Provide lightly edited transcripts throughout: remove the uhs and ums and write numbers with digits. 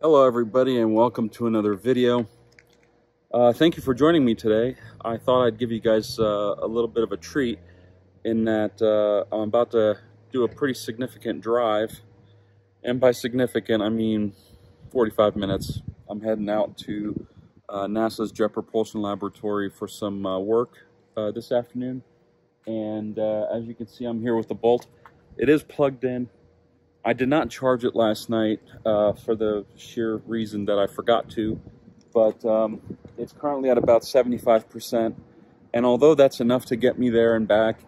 Hello everybody and welcome to another video. Thank you for joining me today. I thought I'd give you guys a little bit of a treat in that I'm about to do a pretty significant drive, and by significant I mean 45 minutes. I'm heading out to NASA's Jet Propulsion Laboratory for some work this afternoon, and as you can see, I'm here with the Bolt. It is plugged in. I did not charge it last night for the sheer reason that I forgot to, but it's currently at about 75%, and although that's enough to get me there and back,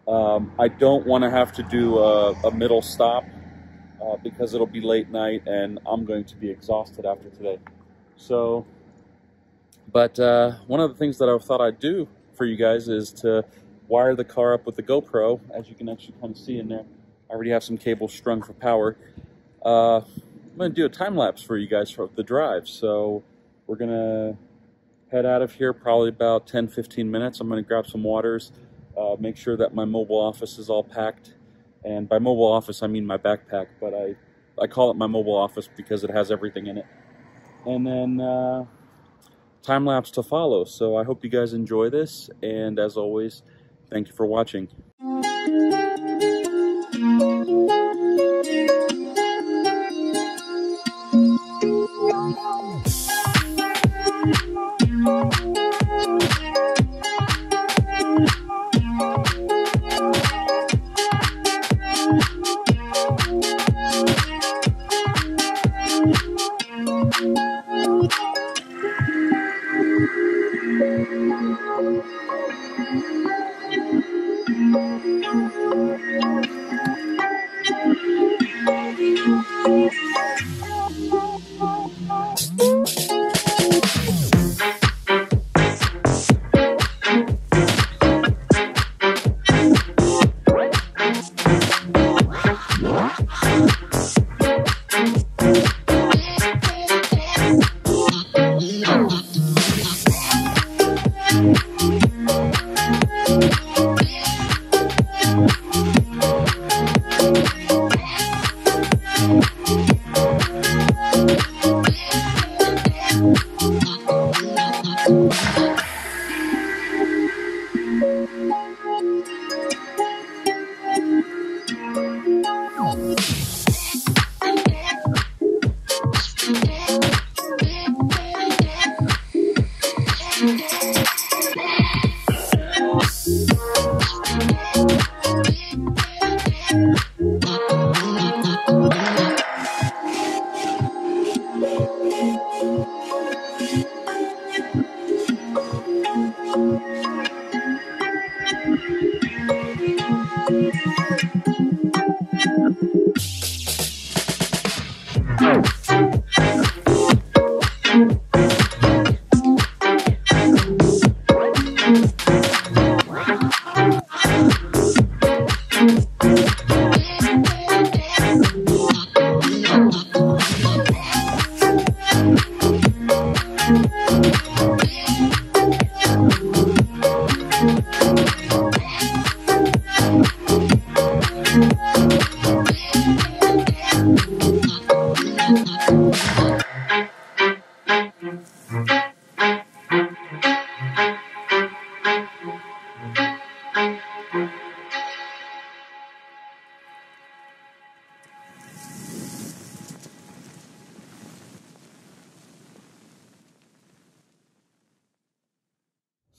I don't want to have to do a middle stop because it'll be late night and I'm going to be exhausted after today. So, but one of the things that I thought I'd do for you guys is to wire the car up with the GoPro, as you can actually kind of see in there. I already have some cables strung for power. I'm going to do a time lapse for you guys for the drive. So we're going to head out of here probably about 10-15 minutes. I'm going to grab some waters, make sure that my mobile office is all packed. And by mobile office, I mean my backpack, but I call it my mobile office because it has everything in it. And then time lapse to follow. So I hope you guys enjoy this. And as always, thank you for watching.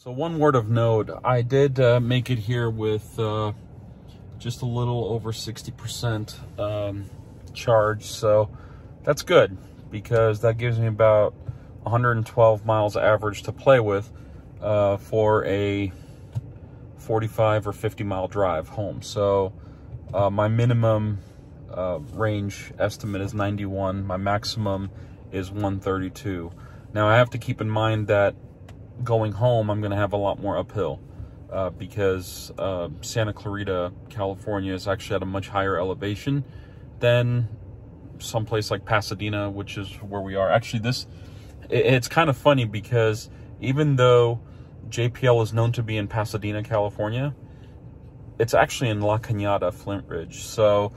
So one word of note, I did make it here with just a little over 60% charge, so that's good because that gives me about 112 miles average to play with for a 45 or 50 mile drive home. So my minimum range estimate is 91, my maximum is 132. Now I have to keep in mind that going home, I'm going to have a lot more uphill because Santa Clarita, California is actually at a much higher elevation than someplace like Pasadena, which is where we are. Actually, it's kind of funny because even though JPL is known to be in Pasadena, California, it's actually in La Cañada, Flint Ridge. So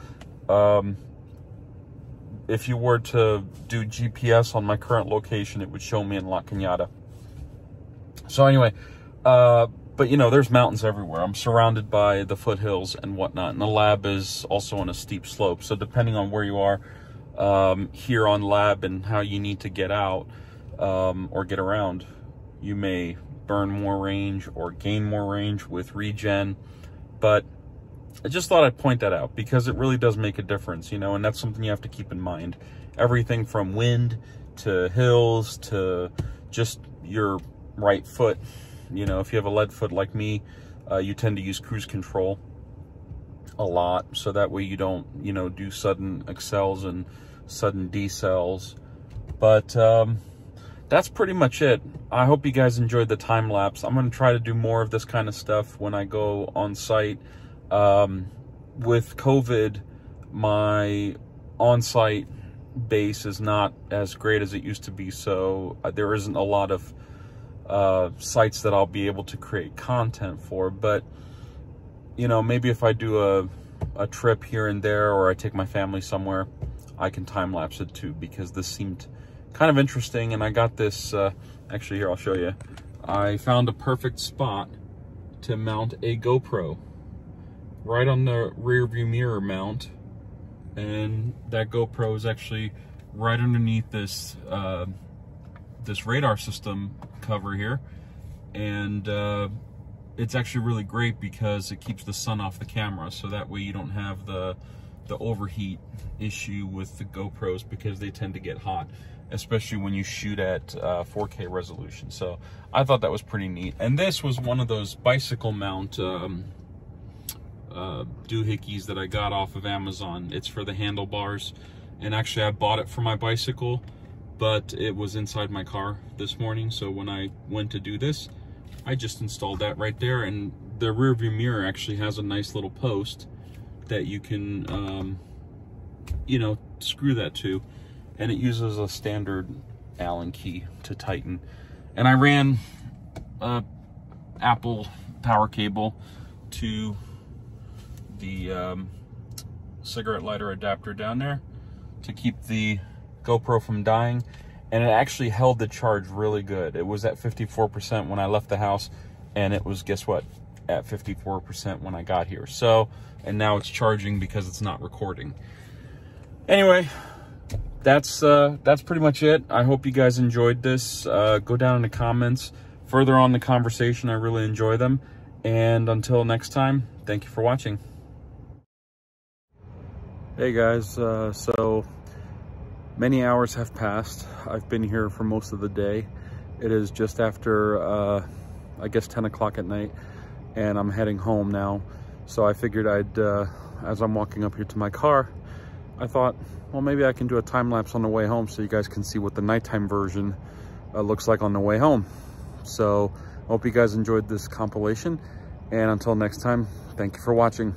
if you were to do GPS on my current location, it would show me in La Cañada. So anyway, but you know, there's mountains everywhere. I'm surrounded by the foothills and whatnot, and the lab is also on a steep slope. So depending on where you are here on lab and how you need to get out or get around, you may burn more range or gain more range with regen. But I just thought I'd point that out because it really does make a difference, you know, and that's something you have to keep in mind. Everything from wind to hills to just your right foot. You know, if you have a lead foot like me, you tend to use cruise control a lot, so that way you don't, you know, do sudden accels and sudden decels. But that's pretty much it. I hope you guys enjoyed the time lapse. I'm going to try to do more of this kind of stuff when I go on site. With COVID, my on-site base is not as great as it used to be, so there isn't a lot of sites that I'll be able to create content for. But you know, maybe if I do a trip here and there, or I take my family somewhere, I can time lapse it too, because this seemed kind of interesting. And I got this actually, here, I'll show you. I found a perfect spot to mount a GoPro right on the rear view mirror mount, and that GoPro is actually right underneath this this radar system cover here. And it's actually really great because it keeps the sun off the camera, so that way you don't have the overheat issue with the GoPros, because they tend to get hot, especially when you shoot at 4K resolution. So I thought that was pretty neat. And this was one of those bicycle mount doohickeys that I got off of Amazon. It's for the handlebars, and actually I bought it for my bicycle, but it was inside my car this morning, so when I went to do this, I just installed that right there. And the rear view mirror actually has a nice little post that you can you know, screw that to, and it uses a standard Allen key to tighten. And I ran a Apple power cable to the cigarette lighter adapter down there to keep the GoPro from dying, and it actually held the charge really good. It was at 54% when I left the house, and it was, guess what, at 54% when I got here. So, and now it's charging because it's not recording. Anyway, that's pretty much it. I hope you guys enjoyed this. Go down in the comments further on the conversation. I really enjoy them. And until next time, thank you for watching. Hey guys, so many hours have passed. I've been here for most of the day. It is just after, I guess 10 o'clock at night, and I'm heading home now. So I figured I'd, as I'm walking up here to my car, I thought, well, maybe I can do a time lapse on the way home so you guys can see what the nighttime version looks like on the way home. So I hope you guys enjoyed this compilation, and until next time, thank you for watching.